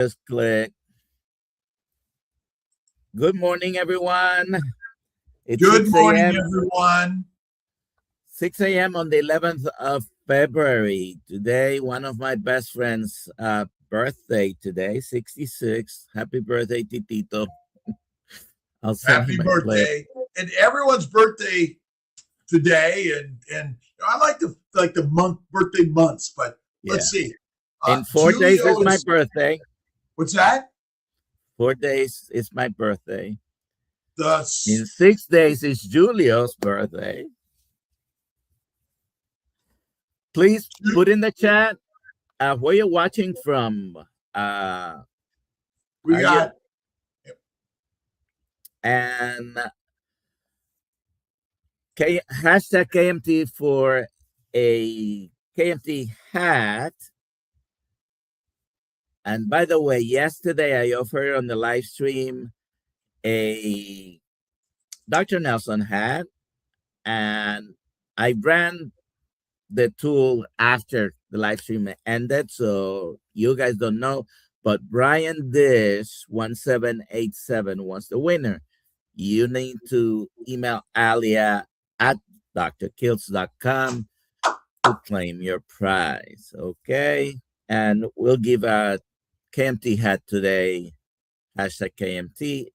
Just click. Good morning, everyone. It's Good 6 morning, a.m. everyone. 6 a.m. on the 11th of February. Today, one of my best friends' birthday today, 66. Happy birthday, Titito. I'll send Happy him a birthday. And everyone's birthday today. And I like the month birthday months, but let's see. In 4 days is my birthday. What's that? 4 days is my birthday. In 6 days is Julio's birthday. Please put in the chat where you're watching from. We got and hashtag KMT for a KMT hat. And by the way, yesterday I offered on the live stream a Dr. Nelson hat, and I ran the tool after the live stream ended, so you guys don't know, but Brian Dish 1787 was the winner. You need to email Alia at drkiltz.com to claim your prize, okay? And we'll give a KMT hat today, hashtag KMT.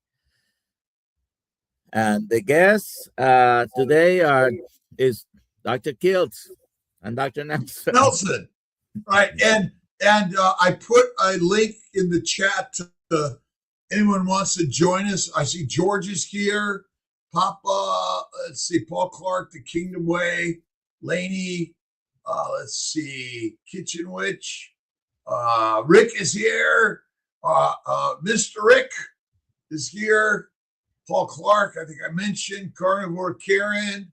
And the guests today is Dr. Kiltz and Dr. Nelson. Right. And I put a link in the chat to anyone wants to join us. I see George is here. Papa, let's see, Paul Clark, The Kingdom Way, Laney, let's see, Kitchen Witch. Rick is here. Mr. Rick is here. Paul Clark, I think I mentioned. Carnivore Karen,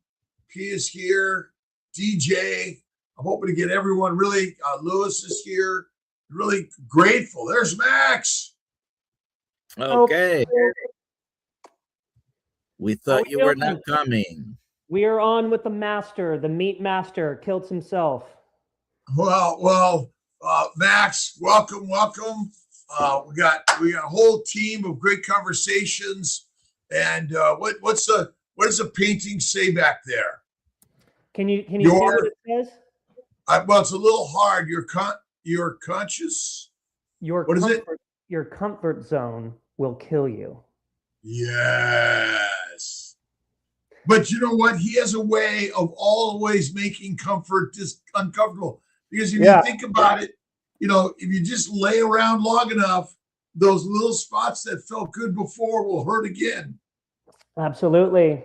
P is here. DJ, I'm hoping to get everyone really. Lewis is here. Really grateful. There's Max. Okay. We thought you were not coming. We are on with the master, the meat master, Kiltz himself. Well, Max, welcome. We got a whole team of great conversations. And what does the painting say back there? Can you see what it says? Well, it's a little hard. You're conscious. Your comfort zone will kill you. Yes. But you know what? He has a way of always making comfort just uncomfortable. Because if you think about it, if you just lay around long enough, those little spots that felt good before will hurt again. Absolutely.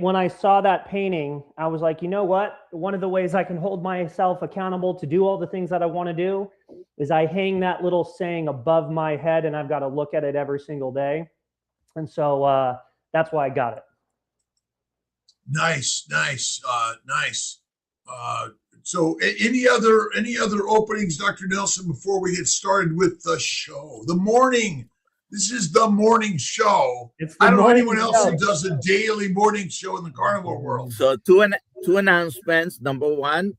When I saw that painting, I was like, you know what? One of the ways I can hold myself accountable to do all the things that I want to do is I hang that little saying above my head, and I've got to look at it every single day. And so that's why I got it. Nice. So any other openings, Dr. Nelson, before we get started with the show? The morning. This is the morning show. I don't know anyone else who does a daily morning show in the carnivore world. So two announcements. Number one,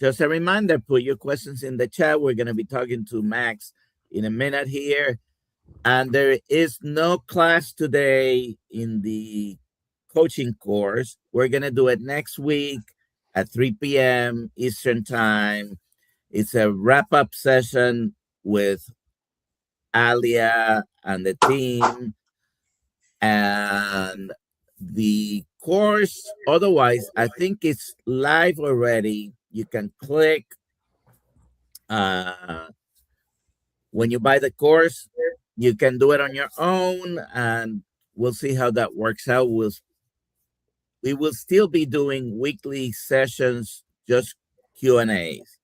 just a reminder, put your questions in the chat. We're going to be talking to Max in a minute here. And there is no class today in the coaching course. We're going to do it next week at 3 p.m. Eastern time. It's a wrap-up session with Alia and the team, and the course, otherwise, I think it's live already. You can click when you buy the course. You can do it on your own, and we'll see how that works out. We will still be doing weekly sessions, just Q&As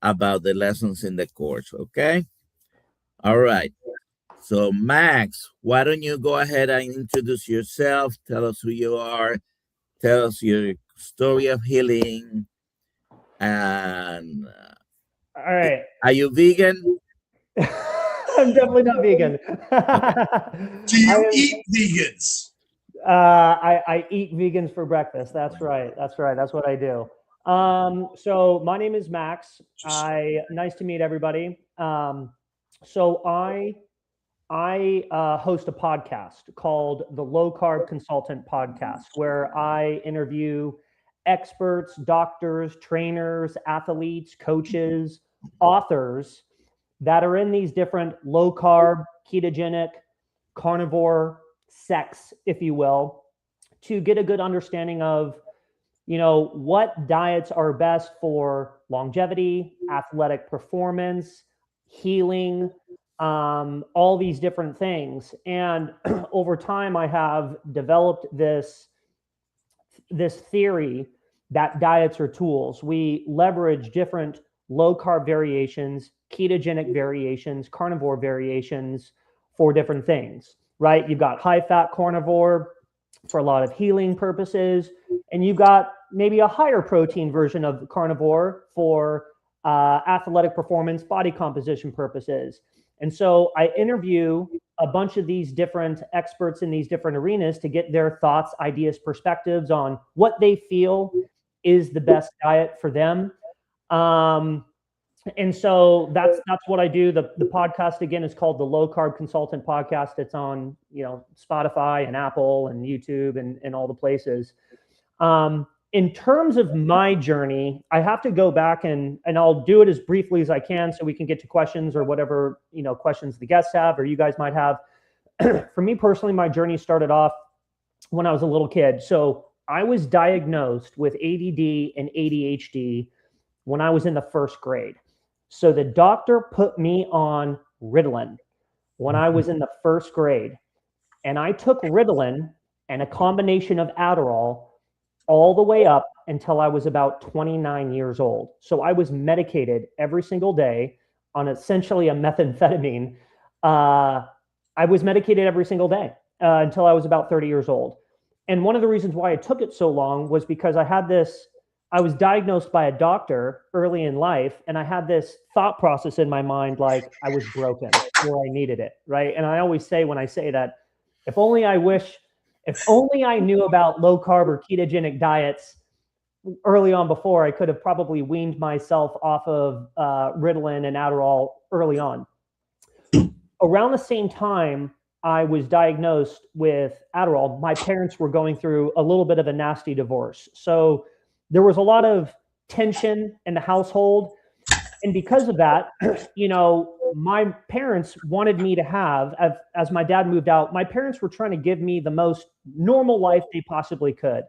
about the lessons in the course, okay? All right. So, Max, why don't you go ahead and introduce yourself? Tell us who you are. Tell us your story of healing. And all right. Are you vegan? I'm definitely not vegan. Do you eat vegans? I eat vegans for breakfast. That's right. That's what I do. So my name is Max. Nice to meet everybody. So I host a podcast called the Low Carb Consultant Podcast, where I interview experts, doctors, trainers, athletes, coaches, authors that are in these different low carb, ketogenic, carnivore sects, if you will, to get a good understanding of, what diets are best for longevity, athletic performance, healing, all these different things. And over time, I have developed this theory that diets are tools. We leverage different low carb variations, ketogenic variations, carnivore variations for different things, right? You've got high fat carnivore for a lot of healing purposes, and you've got maybe a higher protein version of carnivore for athletic performance, body composition purposes. And so I interview a bunch of these different experts in these different arenas to get their thoughts, ideas, perspectives on what they feel is the best diet for them. And so that's what I do. The podcast, again, is called the Low Carb Consultant Podcast. It's on, Spotify and Apple and YouTube and all the places. In terms of my journey, I have to go back and I'll do it as briefly as I can so we can get to questions or whatever, questions the guests have or you guys might have. For me personally, my journey started off when I was a little kid. So I was diagnosed with ADD and ADHD when I was in the first grade. So the doctor put me on Ritalin when I was in the first grade. And I took Ritalin and a combination of Adderall all the way up until I was about 29 years old. So I was medicated every single day on essentially a methamphetamine. I was medicated every single day until I was about 30 years old. And one of the reasons why it took it so long was because I was diagnosed by a doctor early in life, and I had this thought process in my mind, like I was broken or I needed it, right? And I always say when I say that, if only I knew about low carb or ketogenic diets early on before, I could have probably weaned myself off of Ritalin and Adderall early on. Around the same time I was diagnosed with Adderall, my parents were going through a little bit of a nasty divorce. So there was a lot of tension in the household. And because of that, my parents wanted me to have, as my dad moved out, my parents were trying to give me the most normal life they possibly could.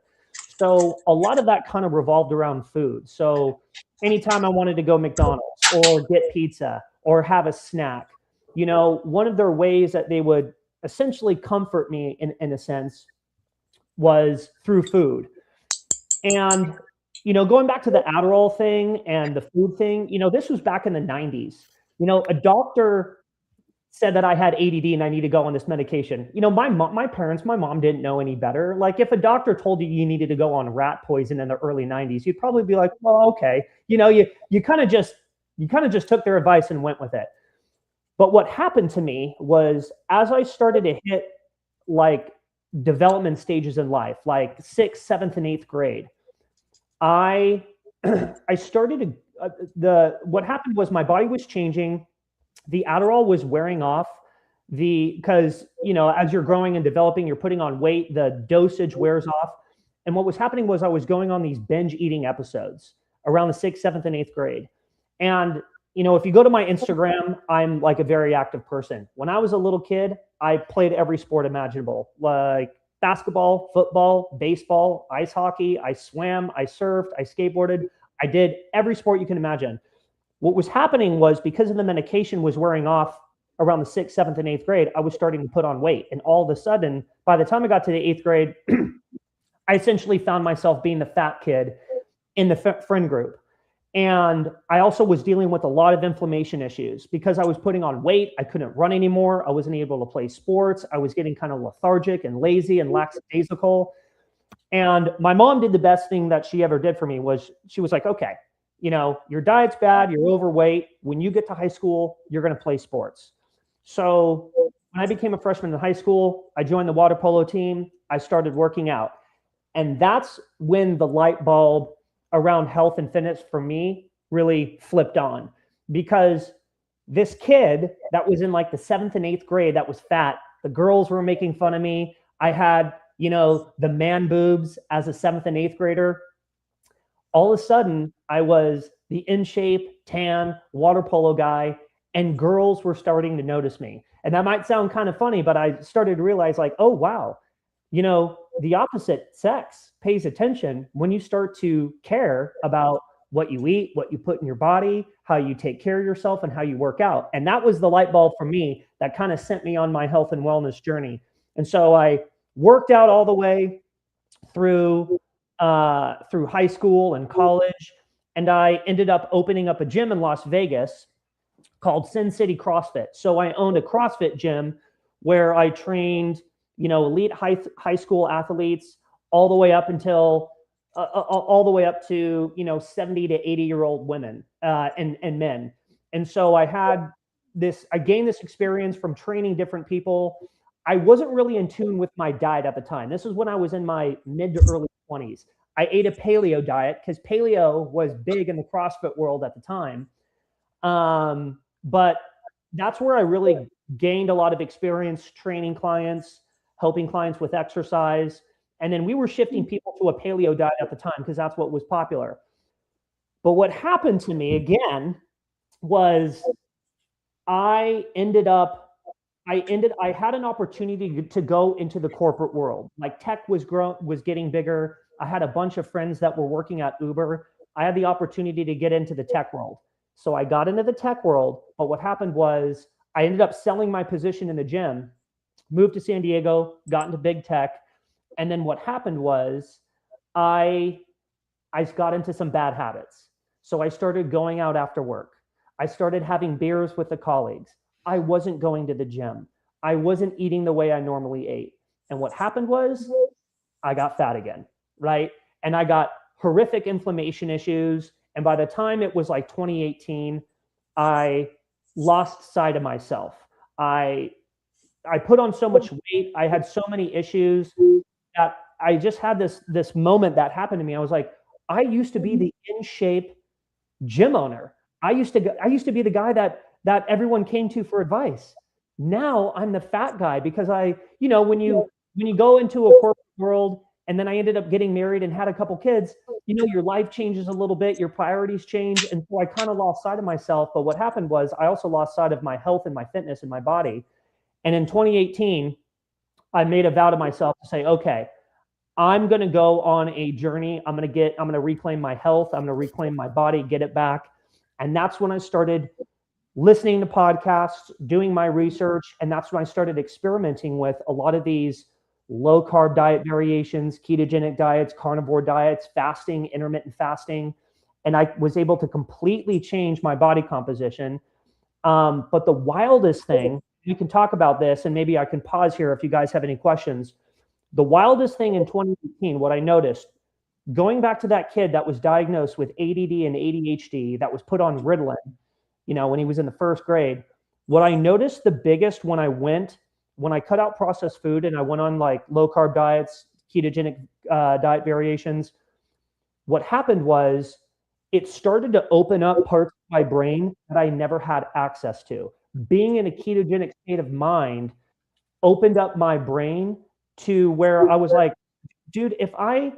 So a lot of that kind of revolved around food. So anytime I wanted to go McDonald's or get pizza or have a snack, one of their ways that they would essentially comfort me in a sense was through food. And going back to the Adderall thing and the food thing, this was back in the 90s. A doctor said that I had ADD and I need to go on this medication. My mom didn't know any better. Like if a doctor told you needed to go on rat poison in the early 90s, you'd probably be like, well, okay. You kind of just took their advice and went with it. But what happened to me was as I started to hit like development stages in life, like 6th, 7th, and 8th grade, I started to, what happened was my body was changing. The Adderall was wearing off because, as you're growing and developing, you're putting on weight, the dosage wears off. And what was happening was I was going on these binge eating episodes around the 6th, 7th, and 8th grade. And, if you go to my Instagram, I'm like a very active person. When I was a little kid, I played every sport imaginable, like basketball, football, baseball, ice hockey. I swam, I surfed, I skateboarded. I did every sport you can imagine. What was happening was because of the medication was wearing off around the 6th, 7th, and 8th grade, I was starting to put on weight. And all of a sudden, by the time I got to the 8th grade, I essentially found myself being the fat kid in the friend group. And I also was dealing with a lot of inflammation issues because I was putting on weight. I couldn't run anymore. I wasn't able to play sports. I was getting kind of lethargic and lazy and lackadaisical. And my mom did the best thing that she ever did for me was she was like, okay, your diet's bad, you're overweight. When you get to high school, you're going to play sports. So when I became a freshman in high school, I joined the water polo team. I started working out. And that's when the light bulb around health and fitness for me really flipped on, because this kid that was in like the 7th and 8th grade that was fat, the girls were making fun of me. I had, the man boobs as a 7th and 8th grader. All of a sudden, I was the in shape, tan, water polo guy, and girls were starting to notice me. And that might sound kind of funny, but I started to realize, like, oh, wow, the opposite sex pays attention when you start to care about what you eat, what you put in your body, how you take care of yourself, and how you work out. And that was the light bulb for me that kind of sent me on my health and wellness journey. And so I worked out all the way through high school and college, and I ended up opening up a gym in Las Vegas called Sin City CrossFit. So I owned a CrossFit gym where I trained, elite high school athletes all the way up until all the way up to 70 to 80-year-old women and men. And so I gained this experience from training different people. I wasn't really in tune with my diet at the time. This is when I was in my mid to early 20s. I ate a paleo diet because paleo was big in the CrossFit world at the time. But that's where I really gained a lot of experience training clients, helping clients with exercise. And then we were shifting people to a paleo diet at the time because that's what was popular. But what happened to me again was I had an opportunity to go into the corporate world. Like tech was getting bigger. I had a bunch of friends that were working at Uber. I had the opportunity to get into the tech world. So I got into the tech world, but what happened was I ended up selling my position in the gym, moved to San Diego, got into big tech. And then what happened was I got into some bad habits. So I started going out after work. I started having beers with the colleagues. I wasn't going to the gym. I wasn't eating the way I normally ate. And what happened was I got fat again, right? And I got horrific inflammation issues. And by the time it was like 2018, I lost sight of myself. I put on so much weight. I had so many issues that I just had this moment that happened to me. I was like, I used to be the in shape gym owner. I used to be the guy that everyone came to for advice. Now I'm the fat guy because when you go into a corporate world, and then I ended up getting married and had a couple kids, your life changes a little bit, your priorities change. And so I kind of lost sight of myself. But what happened was I also lost sight of my health and my fitness and my body. And in 2018, I made a vow to myself to say, okay, I'm going to go on a journey. I'm going to reclaim my health. I'm going to reclaim my body, get it back. And that's when I started listening to podcasts, doing my research. And that's when I started experimenting with a lot of these low carb diet variations, ketogenic diets, carnivore diets, fasting, intermittent fasting. And I was able to completely change my body composition. But the wildest thing, we can talk about this, and maybe I can pause here if you guys have any questions. The wildest thing in 2018, what I noticed, going back to that kid that was diagnosed with ADD and ADHD that was put on Ritalin, when he was in the 1st grade, what I noticed the biggest when I cut out processed food and I went on like low carb diets, ketogenic diet variations, what happened was it started to open up parts of my brain that I never had access to. Being in a ketogenic state of mind opened up my brain to where I was like, dude, if I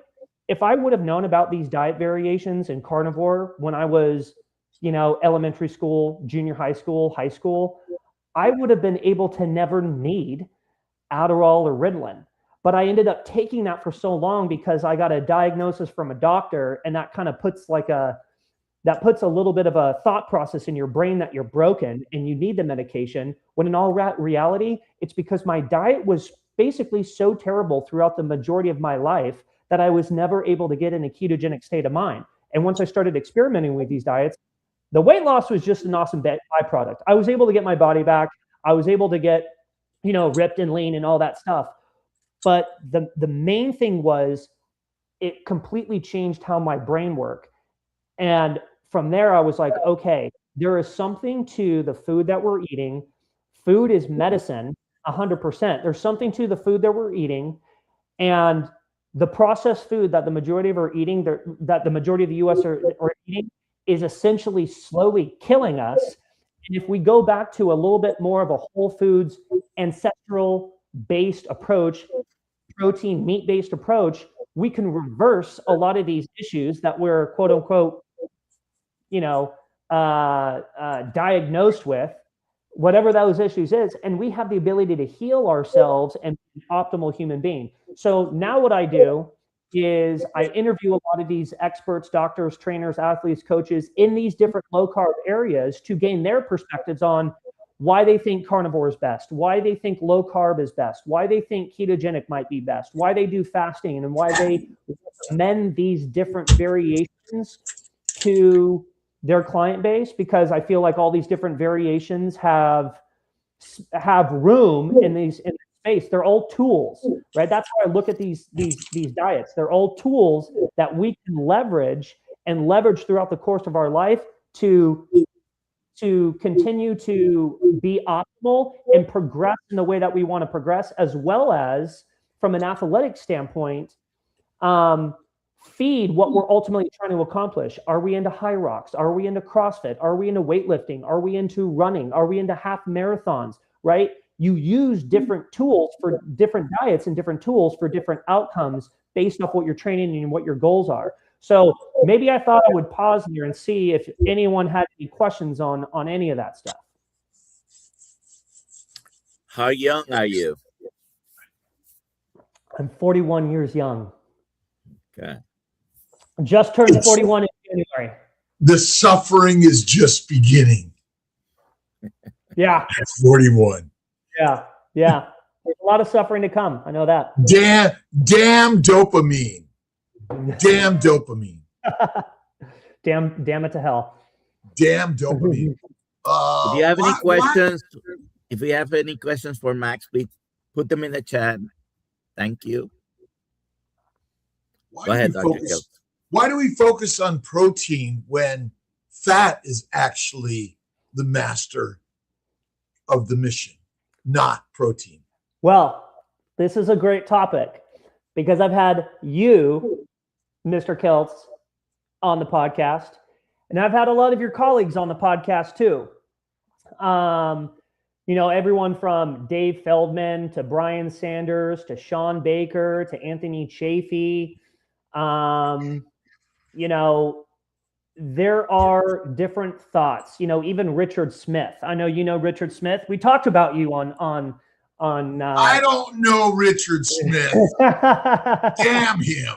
would have known about these diet variations and carnivore when I was, elementary school, junior high school, I would have been able to never need Adderall or Ritalin. But I ended up taking that for so long because I got a diagnosis from a doctor, and that kind of puts a little bit of a thought process in your brain that you're broken and you need the medication, when in all reality, it's because my diet was basically so terrible throughout the majority of my life that I was never able to get in a ketogenic state of mind. And once I started experimenting with these diets, the weight loss was just an awesome byproduct. I was able to get my body back. I was able to get, ripped and lean and all that stuff. But the main thing was it completely changed how my brain worked. And from there, I was like, okay, there is something to the food that we're eating. Food is medicine, 100%. There's something to the food that we're eating. And the processed food that the majority of are eating, that the majority of the U.S. are eating, is essentially slowly killing us. And if we go back to a little bit more of a whole foods, ancestral-based approach, protein, meat-based approach, we can reverse a lot of these issues that we're, quote unquote, diagnosed with, whatever those issues is, and we have the ability to heal ourselves and be an optimal human being. So now what I do is I interview a lot of these experts, doctors, trainers, athletes, coaches in these different low-carb areas to gain their perspectives on why they think carnivore is best, why they think low-carb is best, why they think ketogenic might be best, why they do fasting, and why they recommend these different variations to their client base, because I feel like all these different variations have room in this space. They're all tools, right? That's how I look at these diets. They're all tools that we can leverage throughout the course of our life to continue to be optimal and progress in the way that we want to progress, as well as from an athletic standpoint, feed what we're ultimately trying to accomplish. Are we into high rocks? Are we into CrossFit? Are we into weightlifting? Are we into running? Are we into half marathons, right? You use different tools for different diets and different tools for different outcomes based off what you're training and what your goals are. So maybe I thought I would pause here and see if anyone had any questions on any of that stuff. How young are you? I'm 41 years young. Okay. Just turned 41 in January. The suffering is just beginning. Yeah. At 41. Yeah. There's a lot of suffering to come. I know that. Damn dopamine. Damn dopamine. Damn it to hell. Damn dopamine. If you have any questions, if you have any questions for Max, please put them in the chat. Thank you. Go ahead, Dr. Kiltz. Why do we focus on protein when fat is actually the master of the mission, not protein? Well, this is a great topic because I've had you, Mr. Kiltz, on the podcast, and I've had a lot of your colleagues on the podcast too. Everyone from Dave Feldman to Brian Sanders to Sean Baker to Anthony Chafee. There are different thoughts, even Richard Smith. I know you know Richard Smith. We talked about you on I don't know Richard Smith. Damn him.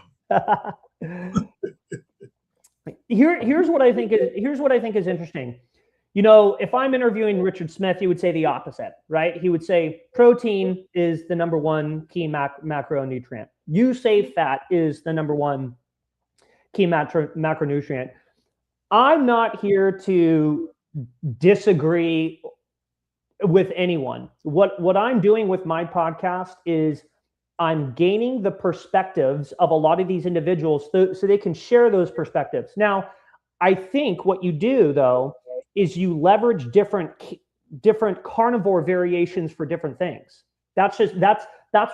Here's what I think is interesting. If I'm interviewing Richard Smith, he would say the opposite, right? He would say protein is the number one key macronutrient. You say fat is the number one key macronutrient. I'm not here to disagree with anyone. What I'm doing with my podcast is I'm gaining the perspectives of a lot of these individuals so they can share those perspectives. Now, I think what you do, though, is you leverage different carnivore variations for different things. That's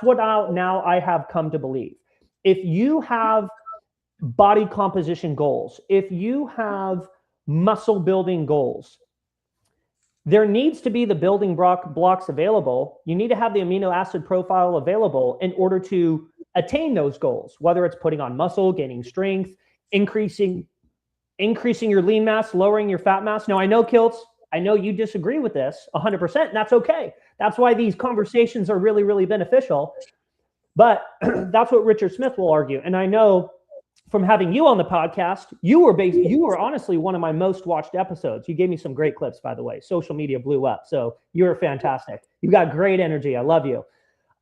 what now I have come to believe. If you have body composition goals, if you have muscle building goals, there needs to be the building blocks available. You need to have the amino acid profile available in order to attain those goals, whether it's putting on muscle, gaining strength, increasing your lean mass, lowering your fat mass. Now, I know, Kiltz, I know you disagree with this 100%, and that's okay. That's why these conversations are really, really beneficial. But that's what Richard Smith will argue. And I know from having you on the podcast, you were honestly one of my most watched episodes. You gave me some great clips, by the way. Social media blew up. So you're fantastic. You got great energy. I love you.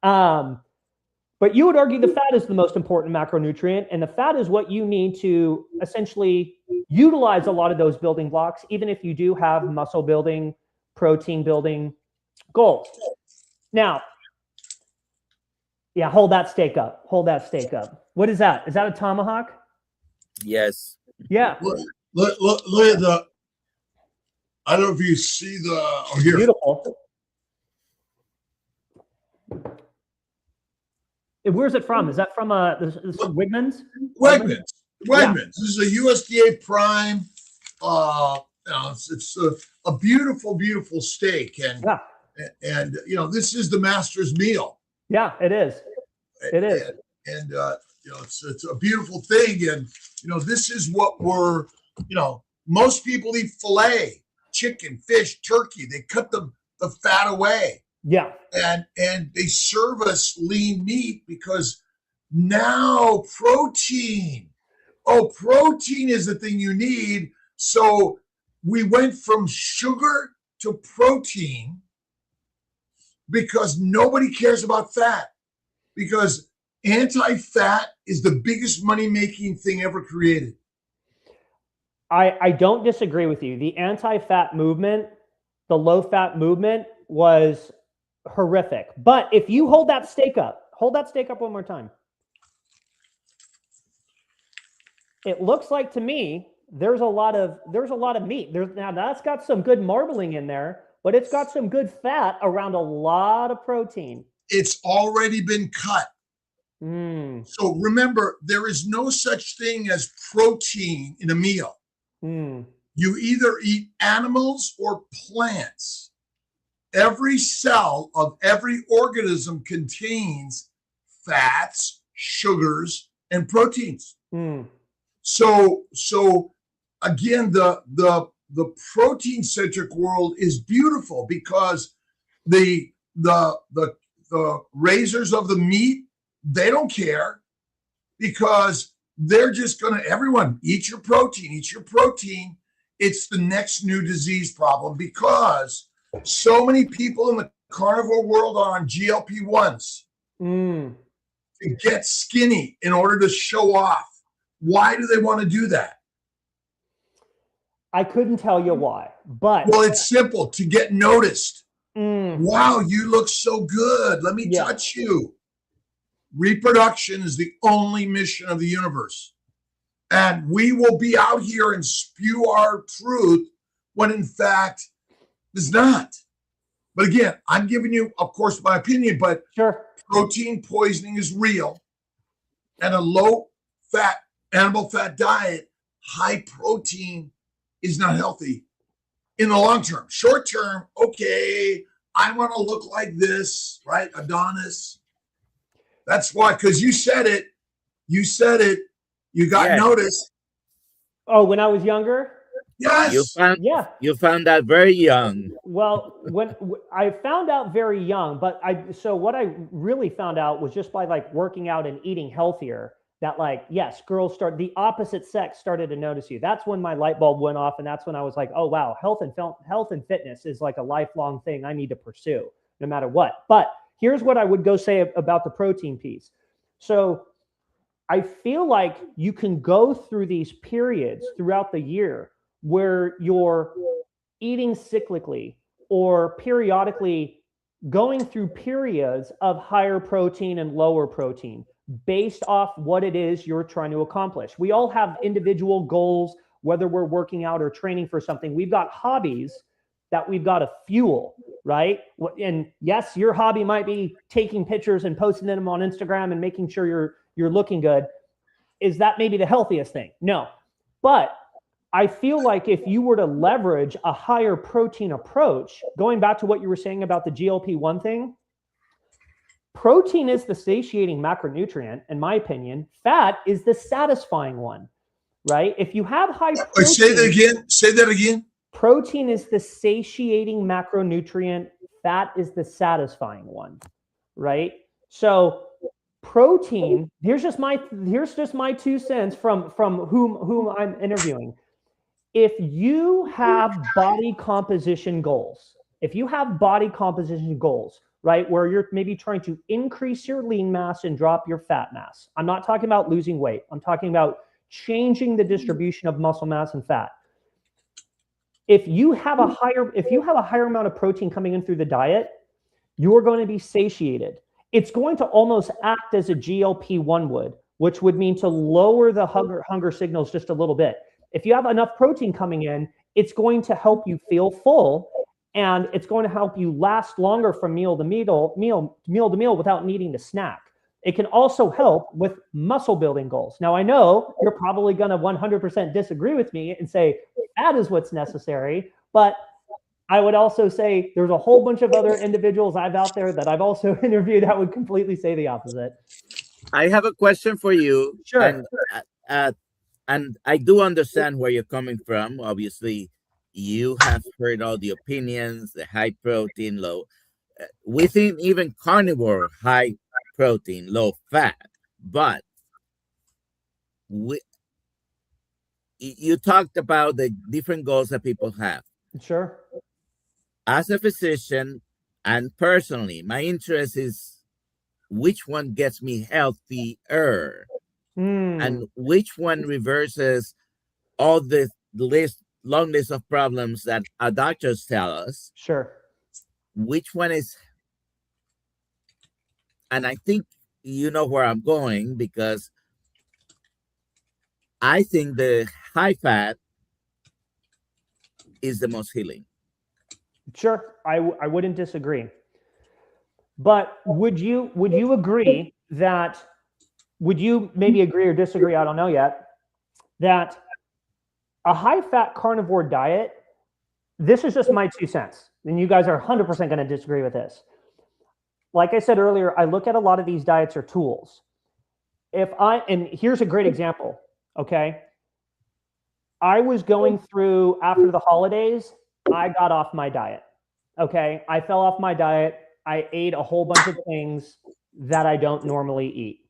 But you would argue the fat is the most important macronutrient, and the fat is what you need to essentially utilize a lot of those building blocks, even if you do have muscle building, protein building goals. Now, yeah, hold that steak up. Hold that steak up. What is that? Is that a tomahawk? Yes. Yeah. Look at the. I don't know if you see the. Oh, here. Beautiful. Where's it from? Is that from this Wegmans? Wegmans. Yeah. This is a USDA prime. It's a beautiful, beautiful steak, and this is the master's meal. Yeah, it is. It is. And it's a beautiful thing, and this is what we're most people eat filet, chicken, fish, turkey. They cut the fat away. Yeah. And they serve us lean meat because now protein. Oh, protein is the thing you need. So we went from sugar to protein because nobody cares about fat, because anti-fat is the biggest money-making thing ever created. I don't disagree with you. The anti-fat movement, the low-fat movement was horrific. But if you hold that steak up one more time. It looks like to me there's a lot of meat. Now that's got some good marbling in there, but it's got some good fat around a lot of protein. It's already been cut. So remember, there is no such thing as protein in a meal. You either eat animals or plants. Every cell of every organism contains fats, sugars, and proteins. So again, the protein-centric world is beautiful because the raisers of the meat, they don't care, because they're just going to, everyone, eat your protein. It's the next new disease problem, because so many people in the carnivore world are on GLP-1s to get skinny in order to show off. Why do they want to do that? I couldn't tell you why, but... Well, it's simple, to get noticed. Wow, you look so good. Let me touch you. Reproduction is the only mission of the universe. And we will be out here and spew our truth when in fact it's not. But again, I'm giving you, of course, my opinion, but protein poisoning is real. And a low-fat, animal fat diet, high protein, is not healthy in the long term. Short term, okay, I want to look like this, right? Adonis. That's why, because you said it, you got noticed. Oh, when I was younger? Yes. You found out very young. Well, when I found out very young, but what I really found out was just by like working out and eating healthier, that the opposite sex started to notice you. That's when my light bulb went off. And that's when I was like, oh, wow, health and fitness is like a lifelong thing I need to pursue no matter what. But here's what I would go say about the protein piece. So I feel like you can go through these periods throughout the year where you're eating cyclically or periodically going through periods of higher protein and lower protein based off what it is you're trying to accomplish. We all have individual goals, whether we're working out or training for something. We've got hobbies that we've got to fuel, right? And yes, your hobby might be taking pictures and posting them on Instagram and making sure you're looking good. Is that maybe the healthiest thing? No. But I feel like if you were to leverage a higher protein approach, going back to what you were saying about the GLP-1 thing, protein is the satiating macronutrient, in my opinion. Fat is the satisfying one, right? If you have high protein... Say that again. Protein is the satiating macronutrient. Fat is the satisfying one, right? So protein, here's just my 2 cents from whom I'm interviewing. If you have body composition goals, right, where you're maybe trying to increase your lean mass and drop your fat mass. I'm not talking about losing weight. I'm talking about changing the distribution of muscle mass and fat. If you have a higher amount of protein coming in through the diet, you're going to be satiated. It's going to almost act as a GLP-1 would, which would mean to lower the hunger signals just a little bit. If you have enough protein coming in, it's going to help you feel full, and it's going to help you last longer from meal to meal without needing to snack. It can also help with muscle building goals. Now, I know you're probably going to 100% disagree with me and say that is what's necessary, but I would also say there's a whole bunch of other individuals I've out there that I've also interviewed that would completely say the opposite. I have a question for you. Sure. And I do understand where you're coming from. Obviously, you have heard all the opinions, the high protein, low. Within even carnivore, high protein, low fat. But you talked about the different goals that people have. Sure. As a physician and personally, my interest is which one gets me healthier and which one reverses all the long list of problems that our doctors tell us. Sure. Which one is, and I think you know where I'm going, because I think the high fat is the most healing. Sure, I wouldn't disagree. But would you agree that, would you maybe agree or disagree, I don't know yet, that a high-fat carnivore diet, this is just my 2 cents, and you guys are 100% going to disagree with this. Like I said earlier, I look at a lot of these diets are tools. And here's a great example, okay? I was going through, after the holidays, I got off my diet, okay? I fell off my diet. I ate a whole bunch of things that I don't normally eat.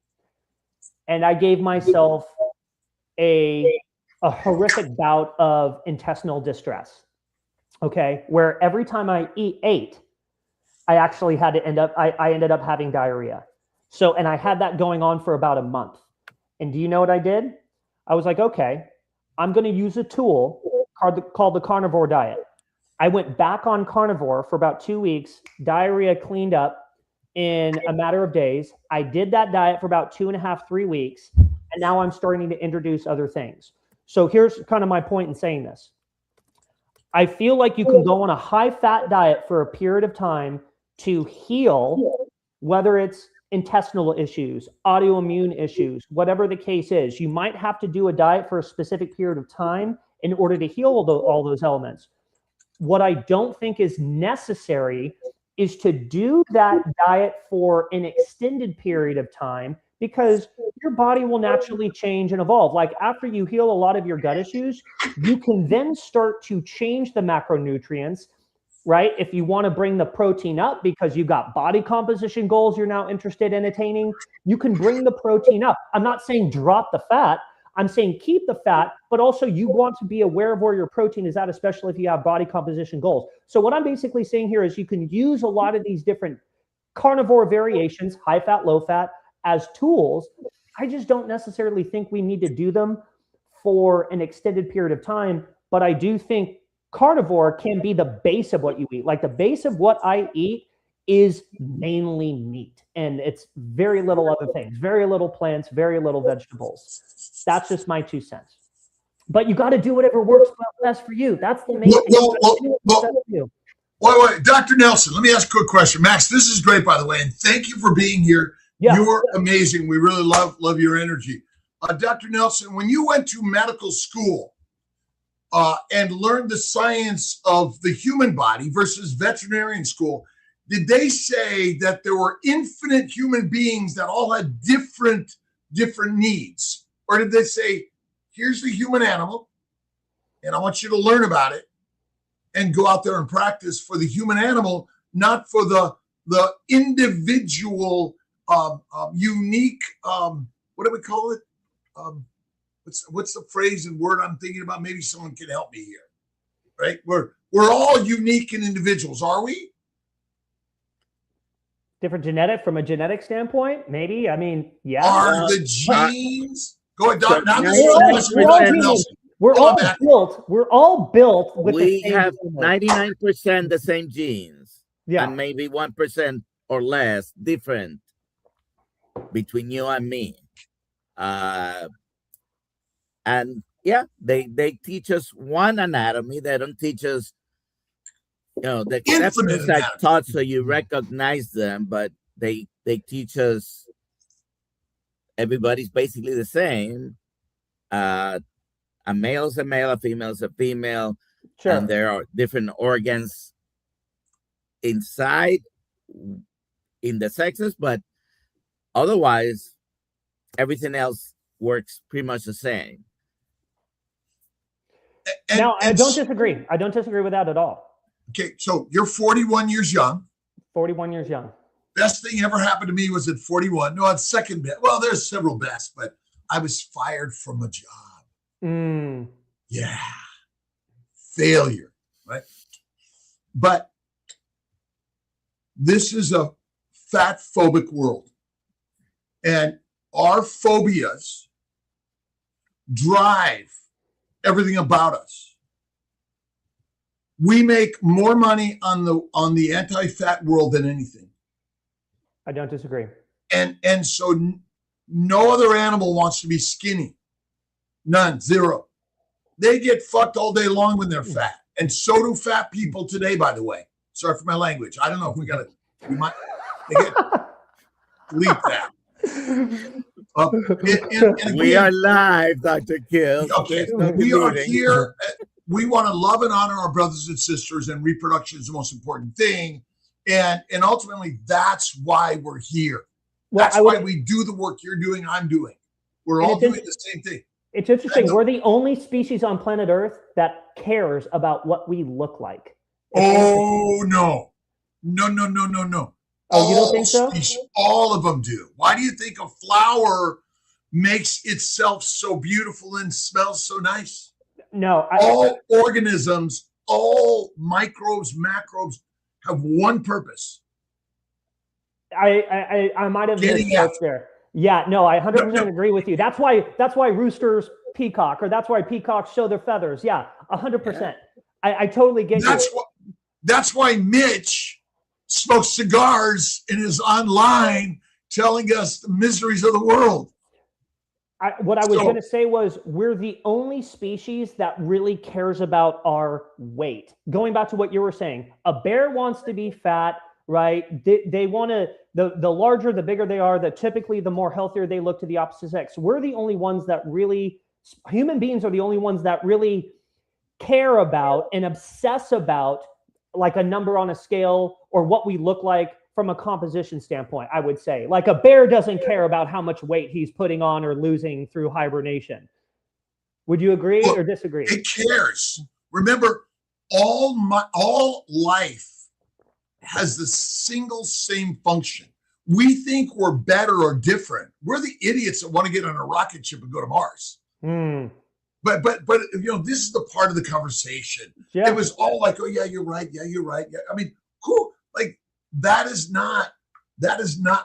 And I gave myself a horrific bout of intestinal distress, okay? Where every time I ate, I actually had to I ended up having diarrhea. So, and I had that going on for about a month. And do you know what I did? I was like, okay, I'm going to use a tool called the carnivore diet. I went back on carnivore for about 2 weeks, diarrhea cleaned up in a matter of days. I did that diet for about 2.5, 3 weeks, and now I'm starting to introduce other things. So here's kind of my point in saying this. I feel like you can go on a high-fat diet for a period of time to heal, whether it's intestinal issues, autoimmune issues, whatever the case is. You might have to do a diet for a specific period of time in order to heal all those elements. What I don't think is necessary is to do that diet for an extended period of time, because your body will naturally change and evolve. Like after you heal a lot of your gut issues, you can then start to change the macronutrients, right? If you want to bring the protein up because you've got body composition goals you're now interested in attaining, you can bring the protein up. I'm not saying drop the fat. I'm saying keep the fat, but also you want to be aware of where your protein is at, especially if you have body composition goals. So what I'm basically saying here is you can use a lot of these different carnivore variations, high fat, low fat, as tools. I just don't necessarily think we need to do them for an extended period of time, but I do think carnivore can be the base of what you eat. Like the base of what I eat is mainly meat, and it's very little other things, very little plants, very little vegetables. That's just my 2 cents. But you got to do whatever works best for you. That's the main thing. Wait, Dr. Nelson, let me ask a quick question. Max, this is great, by the way, and thank you for being here. Yeah. You're amazing. We really love your energy. Dr. Nelson, when you went to medical school and learned the science of the human body versus veterinarian school, did they say that there were infinite human beings that all had different needs? Or did they say, here's the human animal, and I want you to learn about it and go out there and practice for the human animal, not for the individual, unique, what do we call it? What's the phrase and word I'm thinking about? Maybe someone can help me here, right? We're all unique and individuals, are we? Different genetic, from a genetic standpoint, maybe. I mean, yeah. Are the genes? Go ahead, Doc. We're all built with we have 99% the same genes. Yeah. And maybe 1% or less different between you and me. And yeah, they teach us one anatomy. They don't teach us, the exceptions are taught so you recognize them, but they teach us everybody's basically the same. A male is a male, a female is a female, Sure. and there are different organs inside in the sexes, but otherwise, everything else works pretty much the same. Now, I don't disagree. I don't disagree with that at all. Okay, so you're 41 years young. 41 years young. Best thing ever happened to me was at 41. No, it's second best. Well, there's several bests, but I was fired from a job. Yeah. Failure, right? But this is a fat phobic world. And our phobias drive everything about us. We make more money on the anti-fat world than anything. I don't disagree. And so no other animal wants to be skinny. None, zero. They get fucked all day long when they're fat. And so do fat people today, by the way. Sorry for my language. I don't know if we might delete that. Again, we are live, Dr. Kiltz. Okay, we are here. We want to love and honor our brothers and sisters, and reproduction is the most important thing. And ultimately, that's why we're here. Well, that's why we do the work you're doing, I'm doing. We're all doing the same thing. It's interesting. We're the only species on planet Earth that cares about what we look like. Oh, no. No. Oh, you don't think so? All of them do. Why do you think a flower makes itself so beautiful and smells so nice? No. All organisms, all microbes, macrobes have one purpose. I might have missed there. Yeah, no, I 100% agree with you. That's why roosters peacock, or that's why peacocks show their feathers. Yeah, 100%. I totally get you. That's why Mitch smokes cigars and is online telling us the miseries of the world. What I was going to say was we're the only species that really cares about our weight. Going back to what you were saying, a bear wants to be fat, right? They want to, the larger, the bigger they are, typically the more healthier they look to the opposite sex. We're the only ones that really, human beings are the only ones that really care about and obsess about like a number on a scale or what we look like from a composition standpoint, I would say. Like a bear doesn't care about how much weight he's putting on or losing through hibernation. Would you agree or disagree? It cares. Remember, all life has the single same function. We think we're better or different. We're the idiots that want to get on a rocket ship and go to Mars. But this is the part of the conversation. Yeah. It was all like, oh yeah, you're right. Yeah, you're right. Yeah. I mean, cool. Like that is not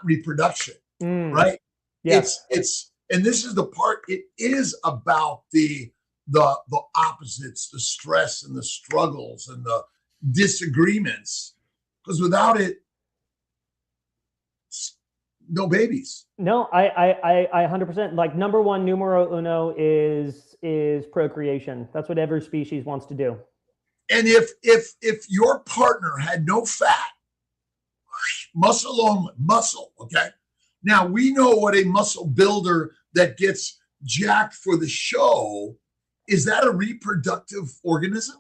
reproduction, right? Yes. It's and this is the part. It is about the opposites, the stress and the struggles and the disagreements. Because without it, no babies. No, I 100%. Like number one, numero uno is procreation. That's what every species wants to do. And if your partner had no fat, muscle only, okay? Now we know what a muscle builder that gets jacked for the show, is that a reproductive organism?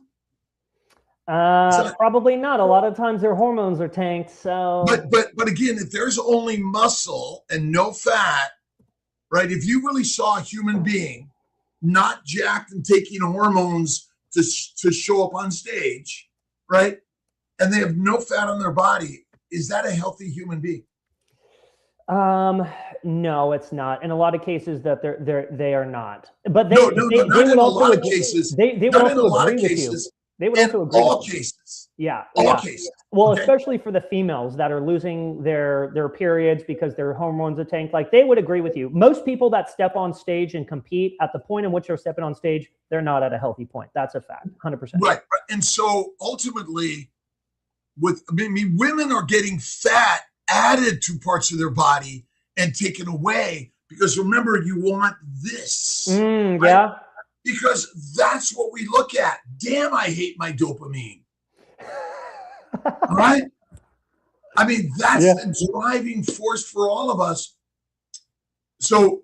Probably not. A lot of times their hormones are tanked. So, but again, if there's only muscle and no fat, right? If you really saw a human being not jacked and taking hormones to show up on stage, right? And they have no fat on their body, is that a healthy human being? No, it's not. In a lot of cases, that they are not. But they not would in a also lot of cases. They would also agree with you. They would also agree. All cases. Yeah. All cases. Well, especially for the females that are losing their periods because their hormones are tanked. Like they would agree with you. Most people that step on stage and compete at the point in which they're stepping on stage, they're not at a healthy point. That's a fact. 100%. Right. And so ultimately, women are getting fat added to parts of their body and taken away because remember, you want this. Right? Yeah. Because that's what we look at. Damn, I hate my dopamine. Right? I mean, that's the driving force for all of us. So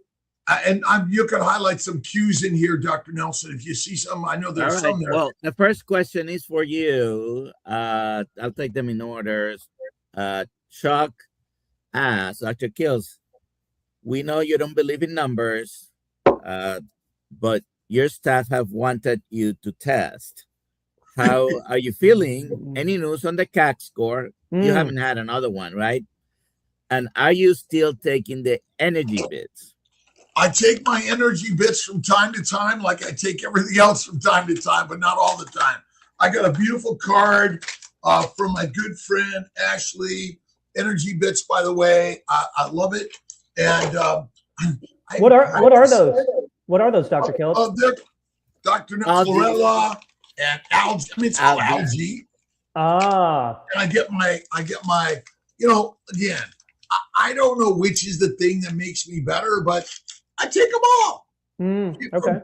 And you could highlight some cues in here, Dr. Nelson. If you see some, I know there's some there. Well, the first question is for you. I'll take them in orders. Chuck asks, Dr. Kiltz, we know you don't believe in numbers, but your staff have wanted you to test. How are you feeling? Any news on the CAC score? You haven't had another one, right? And are you still taking the energy bits? I take my energy bits from time to time, like I take everything else from time to time, but not all the time. I got a beautiful card from my good friend, Ashley. Energy bits, by the way. I love it. And what are those? What are those, Dr. Kiltz? They're Dr. Chlorella and algae. I mean, it's all algae. And I get my, again, I don't know which is the thing that makes me better, but I take them all. Okay.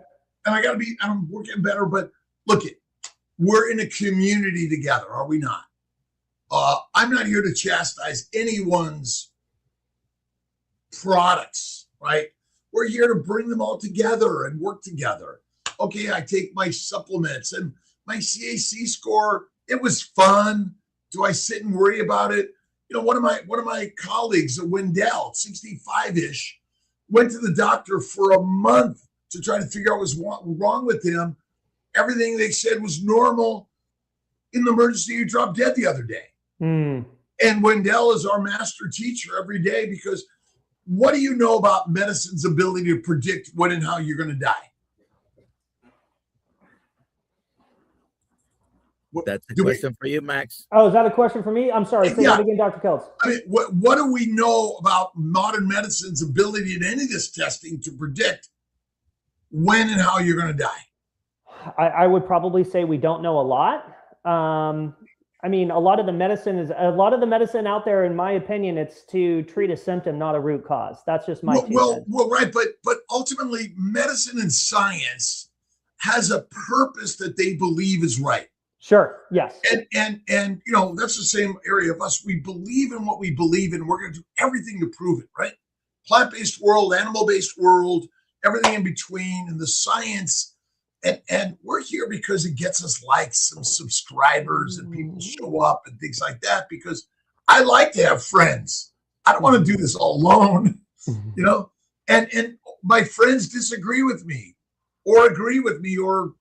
And I'm working better, but look we're in a community together, are we not? I'm not here to chastise anyone's products, right? We're here to bring them all together and work together. Okay, I take my supplements and my CAC score. It was fun. Do I sit and worry about it? One of my colleagues, Wendell, 65-ish, went to the doctor for a month to try to figure out what was wrong with him. Everything they said was normal. In the emergency, he dropped dead the other day. And Wendell is our master teacher every day, because what do you know about medicine's ability to predict when and how you're going to die? That's a question for you, Max. Oh, is that a question for me? I'm sorry. Say that again, Dr. Kiltz. I mean, what do we know about modern medicine's ability in any of this testing to predict when and how you're going to die? I would probably say we don't know a lot. I mean, a lot of the medicine out there, in my opinion, it's to treat a symptom, not a root cause. That's just my well, right, but ultimately, medicine and science has a purpose that they believe is right. Sure. Yes. And that's the same area of us. We believe in what we believe in. We're going to do everything to prove it, right? Plant-based world, animal-based world, everything in between, and the science. And we're here because it gets us likes and subscribers, and people show up and things like that, because I like to have friends. I don't want to do this all alone, and my friends disagree with me or agree with me, or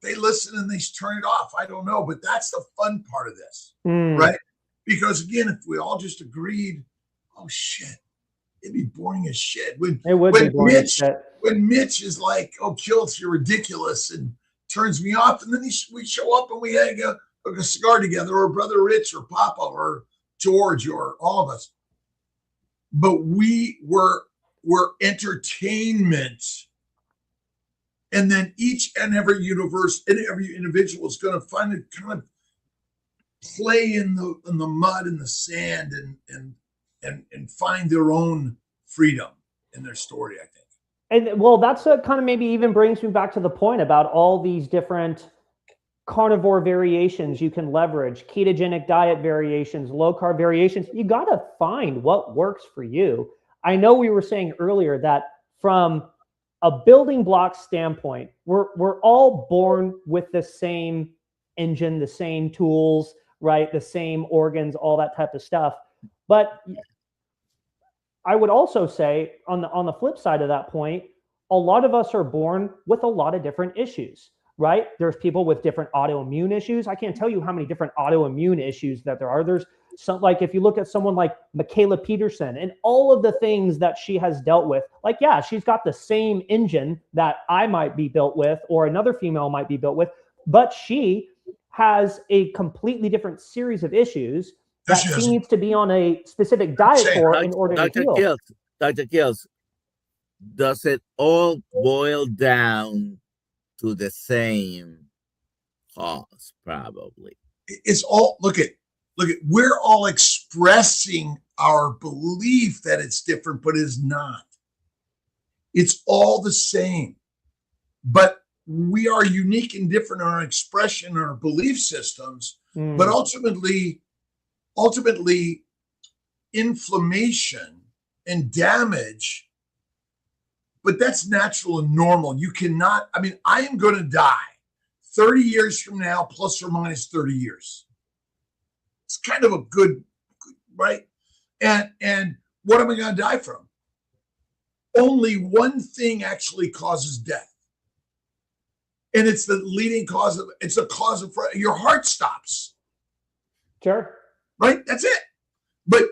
they listen and they turn it off. I don't know, but that's the fun part of this, right? Because again, if we all just agreed, oh shit, it'd be boring as shit. When Mitch is like, oh, Kiltz, you're ridiculous, and turns me off, and then we show up and we hang a cigar together, or Brother Rich or Papa or George or all of us. But we're entertainment. And then each and every every individual is going to find it kind of play in the mud and the sand and find their own freedom in their story, I think. And well, that's what kind of maybe even brings me back to the point about all these different carnivore variations you can leverage, ketogenic diet variations, low carb variations. You got to find what works for you. I know we were saying earlier that from a building block standpoint, we're all born with the same engine, the same tools, right? The same organs, all that type of stuff. But I would also say on the flip side of that point, a lot of us are born with a lot of different issues, right? There's people with different autoimmune issues. I can't tell you how many different autoimmune issues that there are. There's some, like if you look at someone like Michaela Peterson and all of the things that she has dealt with, like, yeah, she's got the same engine that I might be built with, or another female might be built with, but she has a completely different series of issues that she needs to be on a specific diet for in order to heal. Dr. Kiltz, does it all boil down to the same cause? Probably. It's all, look at, we're all expressing our belief that it's different, but it's not. It's all the same, but we are unique and different in our expression and our belief systems. But ultimately, inflammation and damage but that's natural and normal. You cannot, I mean, I am going to die 30 years from now, plus or minus 30 years. It's kind of a good, right? And what am I going to die from? Only one thing actually causes death. And it's the leading cause of, it's a cause of, your heart stops. Sure. Right? That's it. But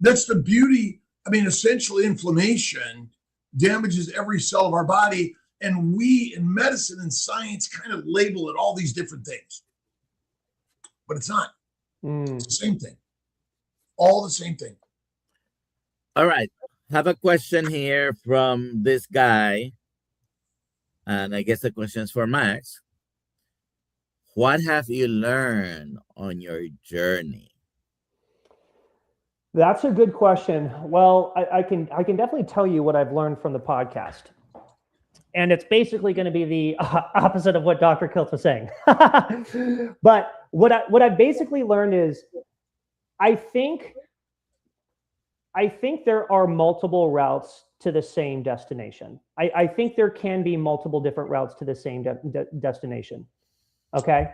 that's the beauty. I mean, essentially inflammation damages every cell of our body. And we in medicine and science kind of label it all these different things. But it's not. It's the same thing. All the same thing. All right. Have a question here from this guy. And I guess the question is for Max. What have you learned on your journey? That's a good question. Well, I can definitely tell you what I've learned from the podcast. And it's basically going to be the opposite of what Dr. Kiltz was saying. But what I basically learned is I think there are multiple routes to the same destination. I think there can be multiple different routes to the same destination. Okay.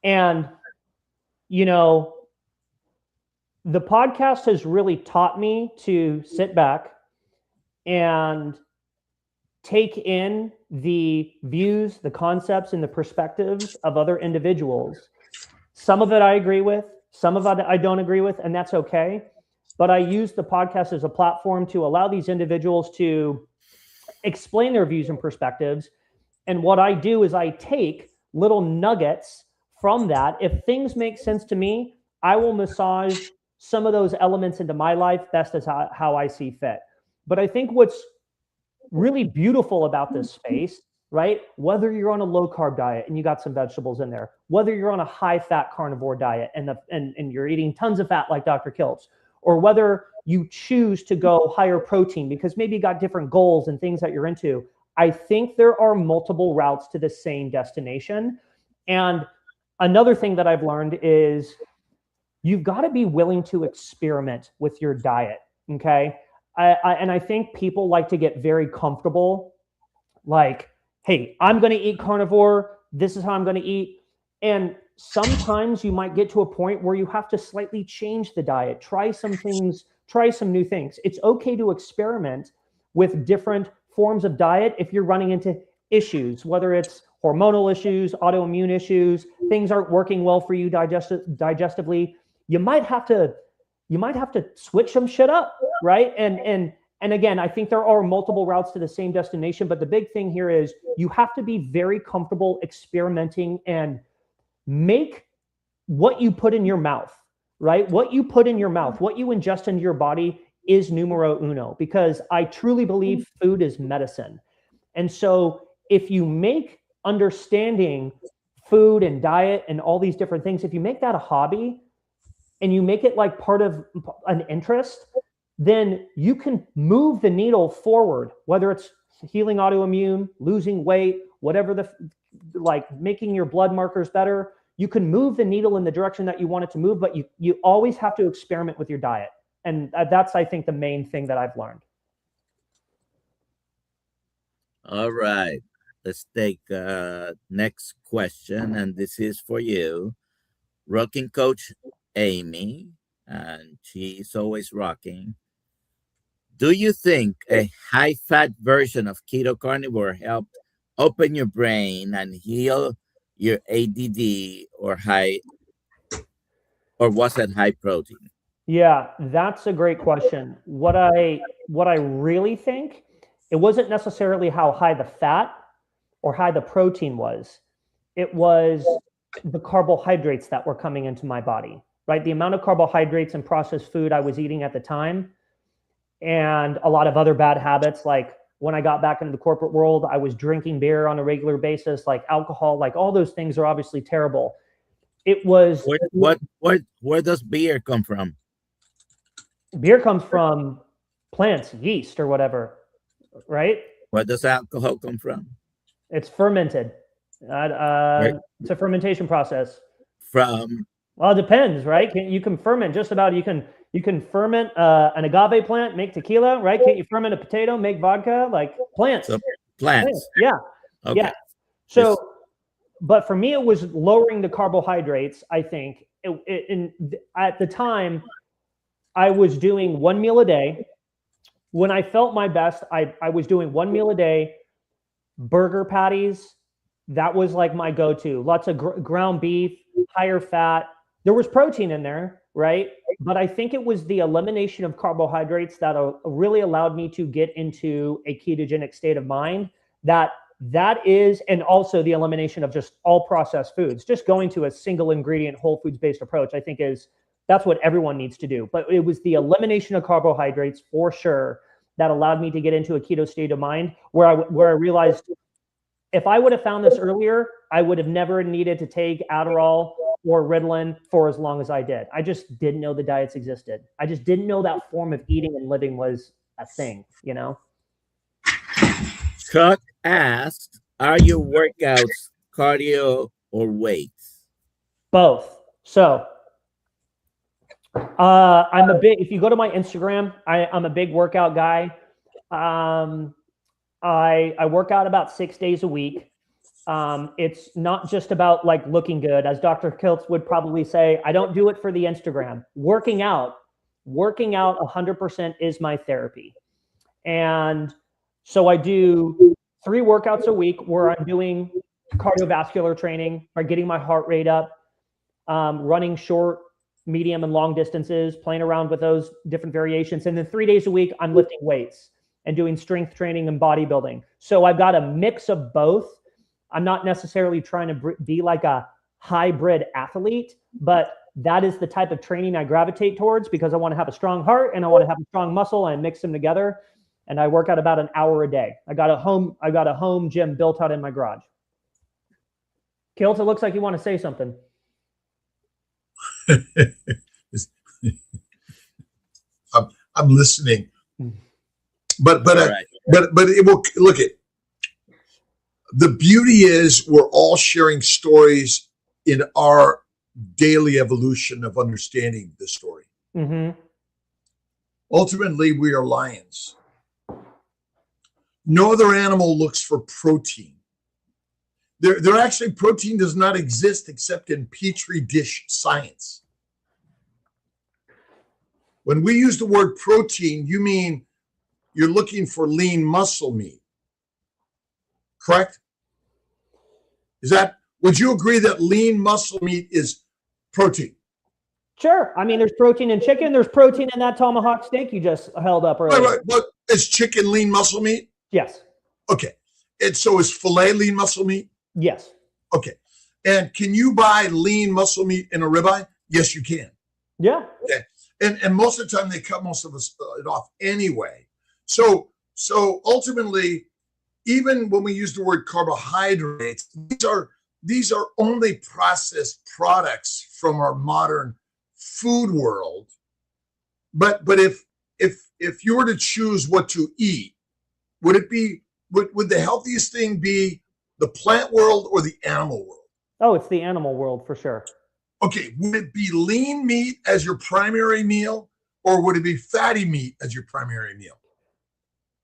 And, you know, the podcast has really taught me to sit back and take in the views, the concepts, and the perspectives of other individuals. Some of it I agree with, some of it I don't agree with, and that's okay. But I use the podcast as a platform to allow these individuals to explain their views and perspectives. And what I do is I take little nuggets from that. If things make sense to me, I will massage some of those elements into my life best as how I see fit. But I think what's really beautiful about this space, right? Whether you're on a low carb diet and you got some vegetables in there, whether you're on a high fat carnivore diet and you're eating tons of fat like Dr. Kiltz, or whether you choose to go higher protein because maybe you got different goals and things that you're into, I think there are multiple routes to the same destination. And another thing that I've learned is you've got to be willing to experiment with your diet, okay? And I think people like to get very comfortable, like, hey, I'm going to eat carnivore. This is how I'm going to eat. And sometimes you might get to a point where you have to slightly change the diet, try some things, try some new things. It's okay to experiment with different forms of diet if you're running into issues, whether it's hormonal issues, autoimmune issues, things aren't working well for you digestively. You might have to switch some shit up, right? And again, I think there are multiple routes to the same destination, but the big thing here is you have to be very comfortable experimenting and make what you put in your mouth, right? What you put in your mouth, what you ingest into your body is numero uno, because I truly believe food is medicine. And so if you make understanding food and diet and all these different things, if you make that a hobby and you make it like part of an interest, then you can move the needle forward, whether it's healing autoimmune, losing weight, whatever like making your blood markers better. You can move the needle in the direction that you want it to move, but you always have to experiment with your diet. And that's, I think, the main thing that I've learned. All right. Let's take next question. And this is for you. Rocking Coach Amy, and she's always rocking. Do you think a high-fat version of keto carnivore helped open your brain and heal your ADD, or was it high protein? Yeah, that's a great question. What I really think, it wasn't necessarily how high the fat or high the protein was. It was the carbohydrates that were coming into my body, right? The amount of carbohydrates and processed food I was eating at the time, and a lot of other bad habits. Like when I got back into the corporate world, I was drinking beer on a regular basis, like alcohol, like all those things are obviously terrible. It was where does beer come from? Beer comes from plants, yeast or whatever, right? Where does alcohol come from? It's fermented. It's a fermentation process. From Well, it depends, right? You can ferment just about, you can ferment an agave plant, make tequila, right? Can't you ferment a potato, make vodka? Like plants. So plants. Yeah. Okay. Yeah. So, but for me, it was lowering the carbohydrates. I think at the time, I was doing one meal a day. When I felt my best, I was doing one meal a day, burger patties. That was like my go-to. Lots of ground beef, higher fat. There was protein in there, right? But I think it was the elimination of carbohydrates that really allowed me to get into a ketogenic state of mind. That is, and also the elimination of just all processed foods. Just going to a single ingredient, whole foods based approach, I think that's what everyone needs to do. But it was the elimination of carbohydrates for sure that allowed me to get into a keto state of mind where I realized if I would have found this earlier, I would have never needed to take Adderall or Ritalin for as long as I did. I just didn't know the diets existed. I just didn't know that form of eating and living was a thing, you know? Chuck asked, are your workouts cardio or weights? Both. So if you go to my Instagram, I'm a big workout guy. I work out about 6 days a week. It's not just about like looking good. As Dr. Kiltz would probably say, I don't do it for the Instagram. Working out 100% is my therapy. And so I do 3 workouts a week where I'm doing cardiovascular training, or getting my heart rate up, running short, medium, and long distances, playing around with those different variations. And then 3 days a week, I'm lifting weights and doing strength training and bodybuilding. So I've got a mix of both. I'm not necessarily trying to be like a hybrid athlete, but that is the type of training I gravitate towards because I want to have a strong heart and I want to have a strong muscle, and I mix them together. And I work out about an hour a day. I got a home gym built out in my garage. Kiltz, it looks like you want to say something. I'm listening. But it will look at the beauty is we're all sharing stories in our daily evolution of understanding the story. Mm-hmm. Ultimately, we are lions. No other animal looks for protein. There actually, protein does not exist except in petri dish science. When we use the word protein, you mean you're looking for lean muscle meat, correct? Would you agree that lean muscle meat is protein? Sure. I mean, there's protein in chicken. There's protein in that tomahawk steak you just held up earlier. Right. But is chicken lean muscle meat? Yes. Okay. And so is filet lean muscle meat? Yes. Okay. And can you buy lean muscle meat in a ribeye? Yes, you can. Yeah. Okay. And most of the time they cut most of it off anyway. So ultimately, even when we use the word carbohydrates, these are only processed products from our modern food world. But if you were to choose what to eat, would the healthiest thing be the plant world or the animal world? Oh, it's the animal world for sure. Okay, would it be lean meat as your primary meal, or would it be fatty meat as your primary meal?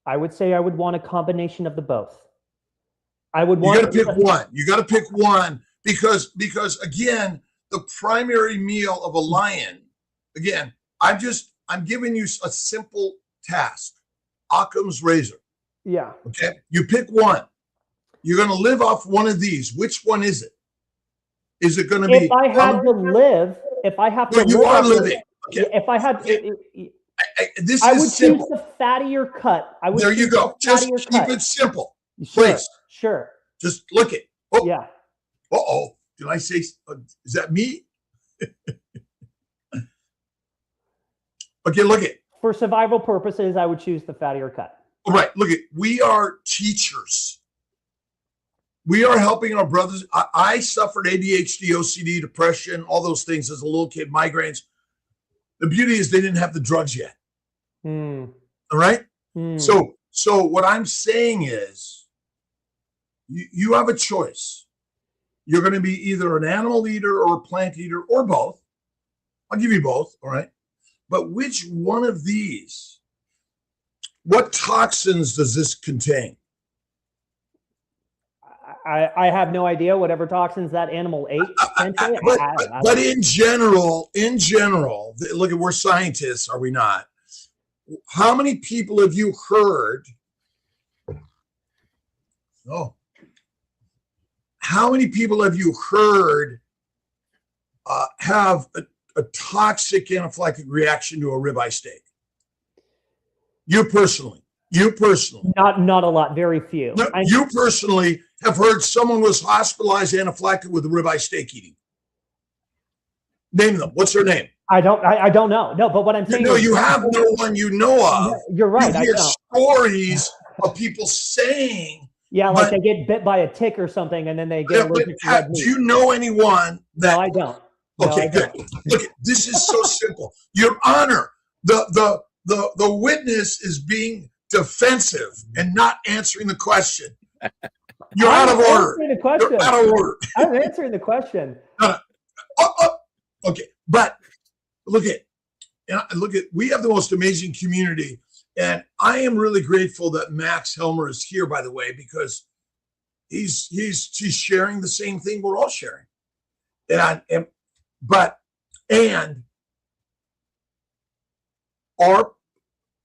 I would say I would want a combination of the both. You got to pick one. You got to pick one because again, the primary meal of a lion. Again, I'm giving you a simple task. Occam's razor. Yeah. Okay. You pick one. You're going to live off one of these. Which one is it? Is it going to be? If I had to live, you are living. Okay. If I had, okay. I would choose the fattier cut. There you go. Just keep it simple, please. Sure. Just look it. Oh. Yeah. Uh-oh. Did I say? Is that me? Okay. Look it. For survival purposes, I would choose the fattier cut. All right. Look it. We are teachers. We are helping our brothers. I suffered ADHD, OCD, depression, all those things as a little kid, migraines. The beauty is they didn't have the drugs yet. All right. So what I'm saying is you have a choice. You're going to be either an animal eater or a plant eater or both. I'll give you both, all right? But which one of these, what toxins does this contain? I have no idea. Whatever toxins that animal ate. But in general, look, we're scientists, are we not? How many people have you heard? Oh, how many people have you heard have a toxic anaphylactic reaction to a ribeye steak? You personally. Not a lot, very few. No, you personally have heard someone was hospitalized anaphylactic with a ribeye steak eating. Name them. What's their name? I don't know. No, but what I'm saying is, you have no one you know of. You're right. You hear stories of people saying, yeah, like they get bit by a tick or something, and then they get allergic to red meat. Do you know anyone that? No, I don't. Okay, good. Look, this is so simple. Your Honor, the witness is being defensive and not answering the question. You're out of order. You're out of order. I'm answering the question. Okay, but look at, we have the most amazing community, and I am really grateful that Max Helmer is here, by the way, because he's sharing the same thing we're all sharing.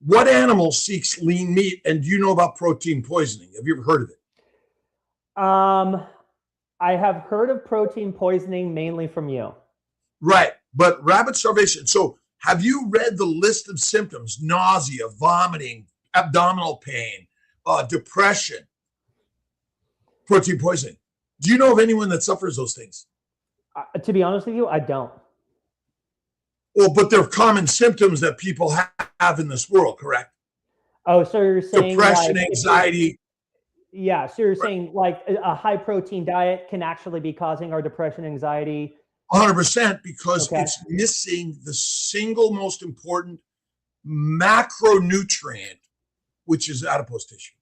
What animal seeks lean meat? And do you know about protein poisoning? Have you ever heard of it? I have heard of protein poisoning mainly from you. Right, but rabbit starvation. So have you read the list of symptoms? Nausea, vomiting, abdominal pain, depression, protein poisoning. Do you know of anyone that suffers those things? To be honest with you, I don't. Well, but they're common symptoms that people have in this world, correct? Oh, so you're saying depression, anxiety. Yeah, so you're saying like a high protein diet can actually be causing our depression, anxiety. 100%, because it's missing the single most important macronutrient, which is adipose tissue.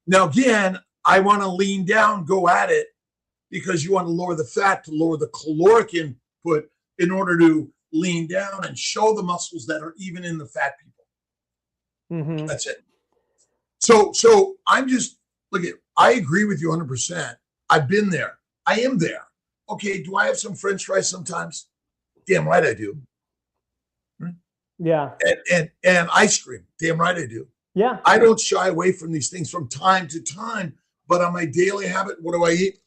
Now, again, I want to lean down, go at it, because you want to lower the fat to lower the caloric input in order to lean down and show the muscles that are even in the fat people. That's it. So I'm just, I agree with you 100%. I've been there. I am there. Okay, do I have some French fries sometimes? Damn right I do. Yeah. And ice cream. Damn right I do. Yeah. I don't shy away from these things from time to time, but on my daily habit, what do I eat?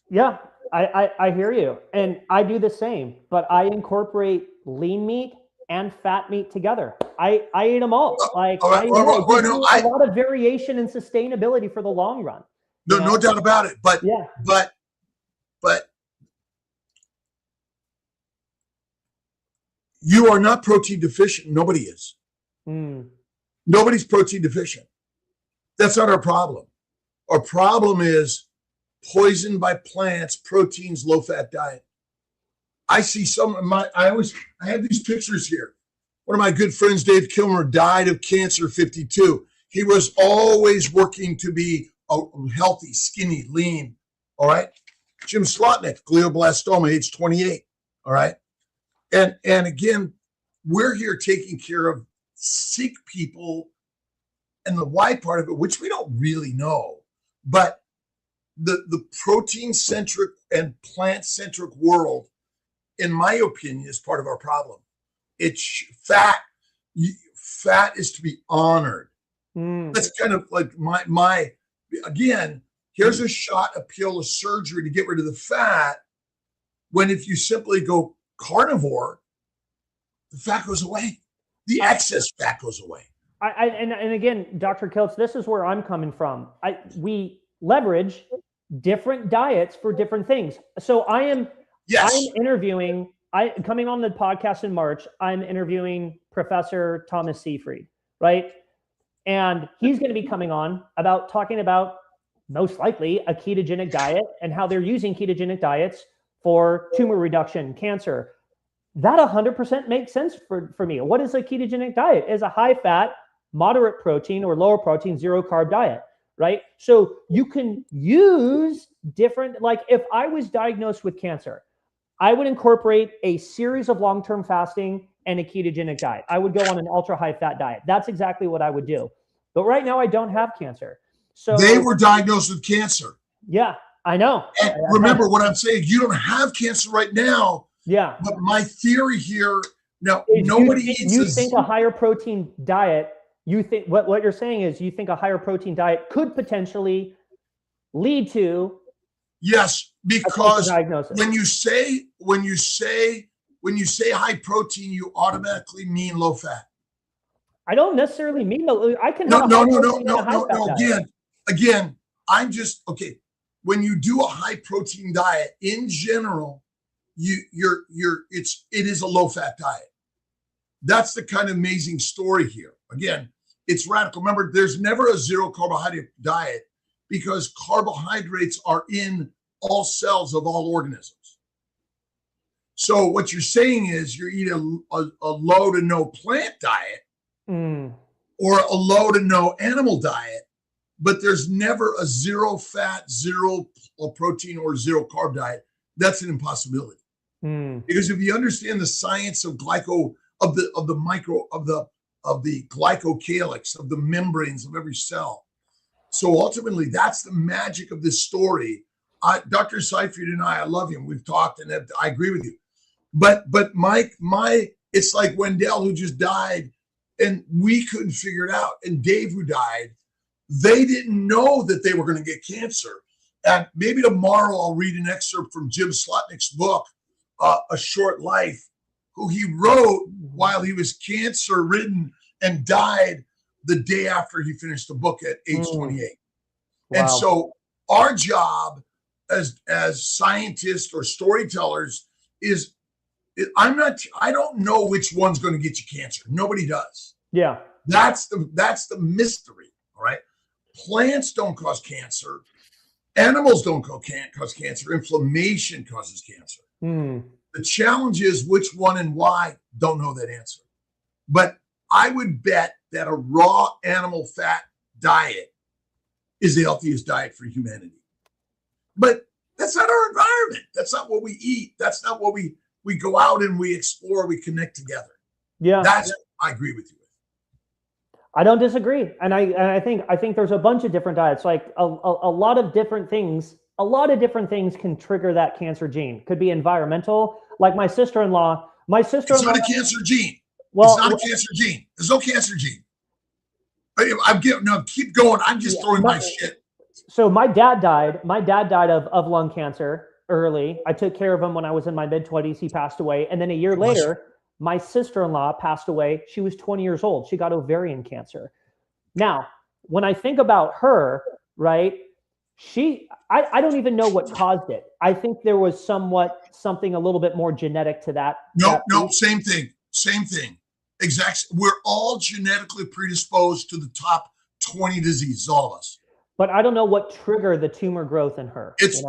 Yeah, I hear you. And I do the same, but I incorporate lean meat and fat meat together. I eat them all. A lot of variation and sustainability for the long run. No doubt about it. But you are not protein deficient. Nobody is. Nobody's protein deficient. That's not our problem. Our problem is poisoned by plants, proteins, low-fat diet. I see some of I have these pictures here. One of my good friends, Dave Kilmer, died of cancer at 52. He was always working to be healthy, skinny, lean. All right. Jim Slotnick, glioblastoma, age 28. All right. And again, we're here taking care of sick people and the why part of it, which we don't really know. But the protein-centric and plant-centric world, in my opinion, is part of our problem. It's fat. Fat is to be honored. That's kind of like my again, here's a shot, a pill, a surgery to get rid of the fat, when if you simply go carnivore, the fat goes away. The excess fat goes away. And again, Dr. Kiltz, this is where I'm coming from. We leverage different diets for different things. So I'm interviewing, coming on the podcast in March, I'm interviewing Professor Thomas Seyfried, right? And he's going to be coming on talking about most likely a ketogenic diet and how they're using ketogenic diets for tumor reduction, cancer. That 100% makes sense for me. What is a ketogenic diet? It's a high fat, moderate protein or lower protein, zero carb diet, right? So you can use different, like if I was diagnosed with cancer, I would incorporate a series of long-term fasting and a ketogenic diet. I would go on an ultra high fat diet. That's exactly what I would do. But right now I don't have cancer. So they were diagnosed with cancer. Yeah, I know. And remember what I'm saying, you don't have cancer right now. Yeah. But my theory here, now Is nobody you think a higher protein diet, you think what you're saying is you think a higher protein diet could potentially lead to yes, because diagnosis. when you say high protein, you automatically mean low fat. I don't necessarily mean I can No. diet. Again, I'm just okay. When you do a high protein diet in general, it is a low fat diet. That's the kind of amazing story here. Again, it's radical. Remember, there's never a zero carbohydrate diet because carbohydrates are in all cells of all organisms. So what you're saying is you eat a low to no plant diet or a low to no animal diet, but there's never a zero fat, zero protein, or zero carb diet. That's an impossibility. Because if you understand the science of the glycocalyx, of the membranes of every cell, so ultimately that's the magic of this story. Dr. Seifert and I love him. We've talked, and I agree with you. But Mike, it's like Wendell, who just died, and we couldn't figure it out. And Dave, who died, they didn't know that they were going to get cancer. And maybe tomorrow I'll read an excerpt from Jim Slotnick's book, A Short Life, who he wrote while he was cancer-ridden and died the day after he finished the book at age 28. Wow. And so our job as scientists or storytellers is, I don't know which one's going to get you cancer. Nobody does. Yeah. That's the mystery. All right. Plants don't cause cancer. Animals don't cause cancer. Inflammation causes cancer. The challenge is which one and why. Don't know that answer. But I would bet that a raw animal fat diet is the healthiest diet for humanity. But that's not our environment. That's not what we eat. That's not what we go out and we explore, we connect together. Yeah. I agree with you. I don't disagree. And I think there's a bunch of different diets, like a lot of different things. A lot of different things can trigger that cancer gene. Could be environmental. Like my sister-in-law. It's not a cancer gene. Well, it's not a cancer gene. There's no cancer gene. Keep going. I'm just throwing my shit. So my dad died. My dad died of lung cancer early. I took care of him when I was in my mid-20s. He passed away. And then a year later, my sister-in-law passed away. She was 20 years old. She got ovarian cancer. Now, when I think about her, right, I don't even know what caused it. I think there was something a little bit more genetic to that. No, same thing. Exactly. We're all genetically predisposed to the top 20 diseases, all of us. But I don't know what triggered the tumor growth in her. It's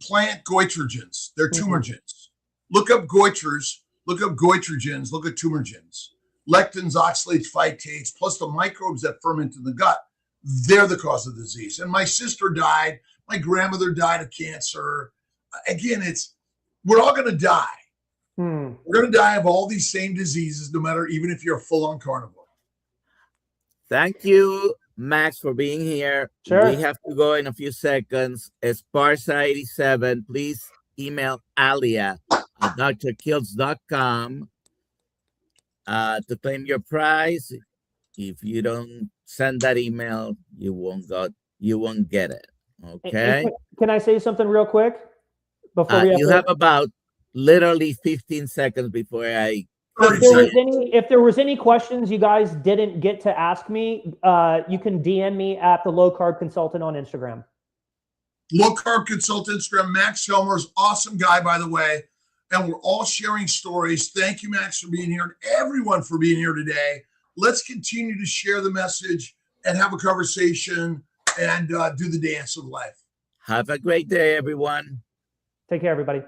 plant goitrogens. They're tumor genes. Look up goitrers, look up goitrogens, look at tumor genes. Lectins, oxalates, phytates, plus the microbes that ferment in the gut. They're the cause of the disease. And my sister died. My grandmother died of cancer. Again, we're all going to die. We're going to die of all these same diseases, no matter, even if you're a full-on carnivore. Thank you, Max, for being here. Sure. We have to go in a few seconds. Esparza87, please email Alia at drkiltz.com to claim your prize. If you don't send that email, you won't get it. Okay. Can I say something real quick before you have about literally 15 seconds before I. If there was any questions you guys didn't get to ask me, you can DM me at the Low Carb Consultant on Instagram. Low Carb Consultant Instagram. Max Helmer's awesome guy, by the way, and we're all sharing stories. Thank you, Max, for being here, and everyone for being here today. Let's continue to share the message and have a conversation and do the dance of life. Have a great day, everyone. Take care, everybody.